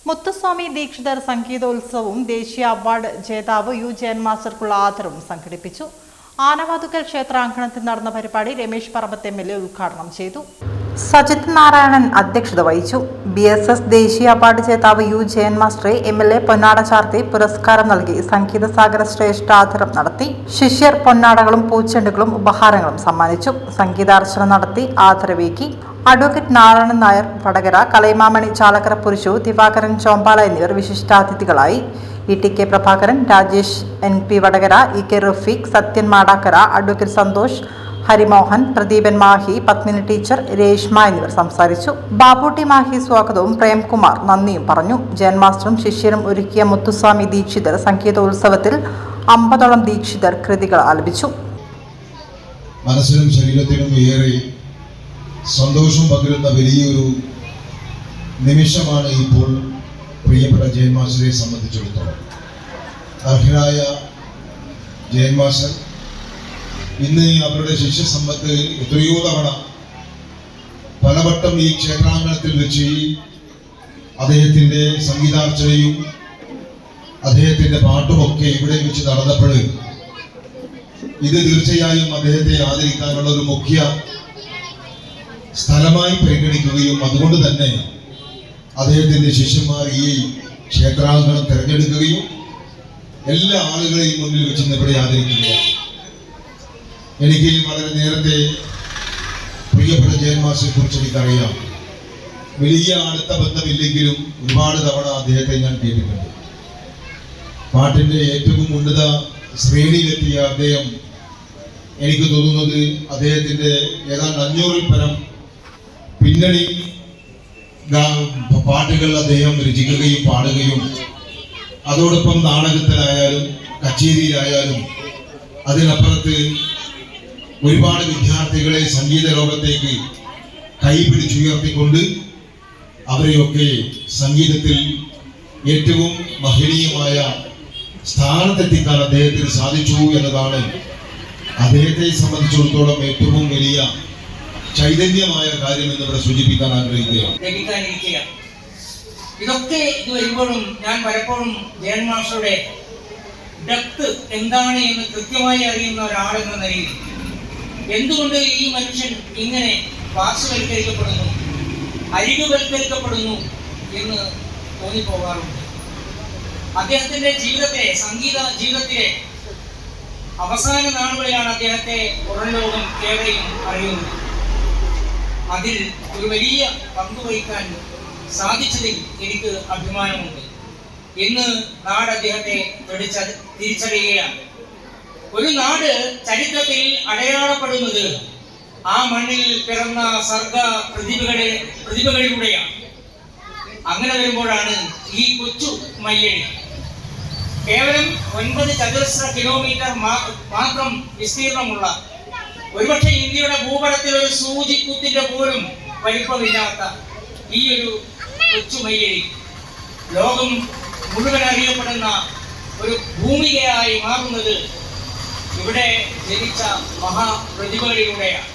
മുത്തുസ്വാമി ദീക്ഷിതർ സംഗീതോത്സവവും ദേശീയ അവാർഡ് ജേതാവ് യു ജയൻ മാസ്റ്റർക്കുള്ള ആദരവും സംഘടിപ്പിച്ചു. ആനവാതുക്കൽ ക്ഷേത്രാങ്കണത്തിൽ നടന്ന പരിപാടി രമേശ് പറമ്പത്ത് MLA ഉദ്ഘാടനം ചെയ്തു. സജിത് നാരായണൻ അധ്യക്ഷത വഹിച്ചു. BSS ദേശീയ അവാർഡ് ജേതാവ് യു ജയൻ മാസ്റ്ററെ MLA പൊന്നാട ചാർത്തി പുരസ്കാരം നൽകി സംഗീത സാഗര ശ്രേഷ്ഠാദരം നടത്തി. ശിഷ്യർ പൊന്നാടകളും പൂച്ചെണ്ടുകളും ഉപഹാരങ്ങളും സമ്മാനിച്ചു. സംഗീതാർച്ചന നടത്തി ആദരവേകി. അഡ്വക്കേറ്റ് നാരായണൻ നായർ വടകര, കലൈമാമണി ചാലക്കര പുരുഷു, ദിവാകരൻ ചോമ്പാല എന്നിവർ വിശിഷ്ടാതിഥികളായി. ETK Prabhakaran, Rajesh NP Vadakara, EK Rafeeq, Sathyan Madakkara, advocate Santhosh, Harimohan, Pradeepan Mahe, Padmini teacher, Reshma എന്നിവർ സംസാരിച്ചു. ബാബുട്ടി മാഹി സ്വാഗതവും പ്രേംകുമാർ നന്ദിയും പറഞ്ഞു. ജയൻ മാസ്റ്ററും ശിഷ്യരും ഒരുക്കിയ മുത്തുസ്വാമി ദീക്ഷിതർ സംഗീതോത്സവത്തിൽ 50ഓളം ദീക്ഷിതർ കൃതികൾ ആലപിച്ചു. മനസ്സിനും ശരീരത്തിനും ഏറെ സന്തോഷം പകരുന്ന വലിയൊരു നിമിഷമാണ് ഇപ്പോൾ പ്രിയപ്പെട്ട ജയൻ മാസ്റ്ററെ സംബന്ധിച്ചിടത്തോളം. അർഹനായ ജയൻ മാസ്റ്റർ ഇന്ന് അവരുടെ ശിഷ്യസമ്പത്ത് എത്രയോ തവണ പലവട്ടം ഈ ക്ഷേത്രാങ്കണത്തിൽ വെച്ച് അദ്ദേഹത്തിൻ്റെ സംഗീതാർച്ചനയും അദ്ദേഹത്തിൻ്റെ പാട്ടുമൊക്കെ ഇവിടെ വെച്ച് നടന്നപ്പോൾ ഇത് തീർച്ചയായും അദ്ദേഹത്തെ ആദരിക്കാനുള്ള ഒരു മുഖ്യ സ്ഥലമായി പരിഗണിക്കുകയും അതുകൊണ്ട് തന്നെ അദ്ദേഹത്തിൻ്റെ ശിഷ്യന്മാർ ഈ ക്ഷേത്രാങ്കണം തിരഞ്ഞെടുക്കുകയും എല്ലാ ആളുകളെയും മുന്നിൽ വെച്ച് ഇവിടെ ആദരിക്കുകയാണ്. എനിക്ക് വളരെ നേരത്തെ പ്രിയപ്പെട്ട ജയൻ മാസ്റ്ററെ കുറിച്ച് എനിക്കറിയാം. വലിയ അടുത്ത ബന്ധമില്ലെങ്കിലും ഒരുപാട് തവണ അദ്ദേഹത്തെ ഞാൻ കേട്ടിട്ടുണ്ട്. പാട്ടിൻ്റെ ഏറ്റവും ഉന്നത ശ്രേണിയിലെത്തിയ അദ്ദേഹം, എനിക്ക് തോന്നുന്നത് അദ്ദേഹത്തിൻ്റെ ഏതാണ്ട് 500-ൽ പരം പിന്നണി പാട്ടുകൾ അദ്ദേഹം രചിക്കുകയും പാടുകയും അതോടൊപ്പം നാടകത്തിലായാലും കച്ചേരിയിലായാലും അതിനപ്പുറത്ത് ഒരുപാട് വിദ്യാർത്ഥികളെ സംഗീത ലോകത്തേക്ക് കൈപിടിച്ചുയർത്തിക്കൊണ്ട് അവരെയൊക്കെ സംഗീതത്തിൽ ഏറ്റവും മഹനീയമായ സ്ഥാനത്തെത്തിക്കാൻ അദ്ദേഹത്തിന് സാധിച്ചു എന്നതാണ് അദ്ദേഹത്തെ സംബന്ധിച്ചിടത്തോളം ഏറ്റവും വലിയ ചൈതന്യമായ കാര്യം എന്നിവിടെ സൂചിപ്പിക്കാൻ ആഗ്രഹിക്കുകയാണ്. ഇതൊക്കെ ഇത് വരുമ്പോഴും ഞാൻ പലപ്പോഴും ജയൻ മാസ്റ്ററുടെ ഡെപ്ത് എന്താണ് എന്ന് കൃത്യമായി അറിയുന്ന ഒരാളെന്ന നിലയിൽ എന്തുകൊണ്ട് ഈ മനുഷ്യൻ ഇങ്ങനെ പാർശ്വവൽക്കരിക്കപ്പെടുന്നു, അരികുവൽക്കരിക്കപ്പെടുന്നു എന്ന് തോന്നിപ്പോകാറുണ്ട്. അദ്ദേഹത്തിന്റെ സംഗീത ജീവിതത്തിലെ അവസാന നാളുകളിലാണ് അദ്ദേഹത്തെ പുറം ലോകം ഏറെയും അറിയുന്നത്. അതിൽ ഒരു വലിയ പങ്ക് വഹിക്കാൻ സാധിച്ചതിൽ എനിക്ക് അഭിമാനമുണ്ട്. ഇന്ന് നാട് അദ്ദേഹത്തെ തിരിച്ചറിയുകയാണ്. ഒരു നാട് ചരിത്രത്തിൽ അടയാളപ്പെടുന്നത് ആ മണ്ണിൽ പിറന്ന സർഗ പ്രതിഭകളിലൂടെയാണ്. അങ്ങനെ വരുമ്പോഴാണ് ഈ കൊച്ചു മയ്യഴി കേവലം 9 ചതുരശ്ര കിലോമീറ്റർ മാത്രം വിസ്തീർണമുള്ള, ഒരുപക്ഷെ ഇന്ത്യയുടെ ഭൂപടത്തിൽ ഒരു സൂചിക്കുത്തിന്റെ പോലും വലിപ്പമില്ലാത്ത ഈ ഒരു കൊച്ചുമയ്യഴി ലോകം മുഴുവൻ അറിയപ്പെടുന്ന ഒരു ഭൂമികയായി മാറുന്നത് ഇവിടെ ജനിച്ച മഹാപ്രതിഭകളിലൂടെയാണ്.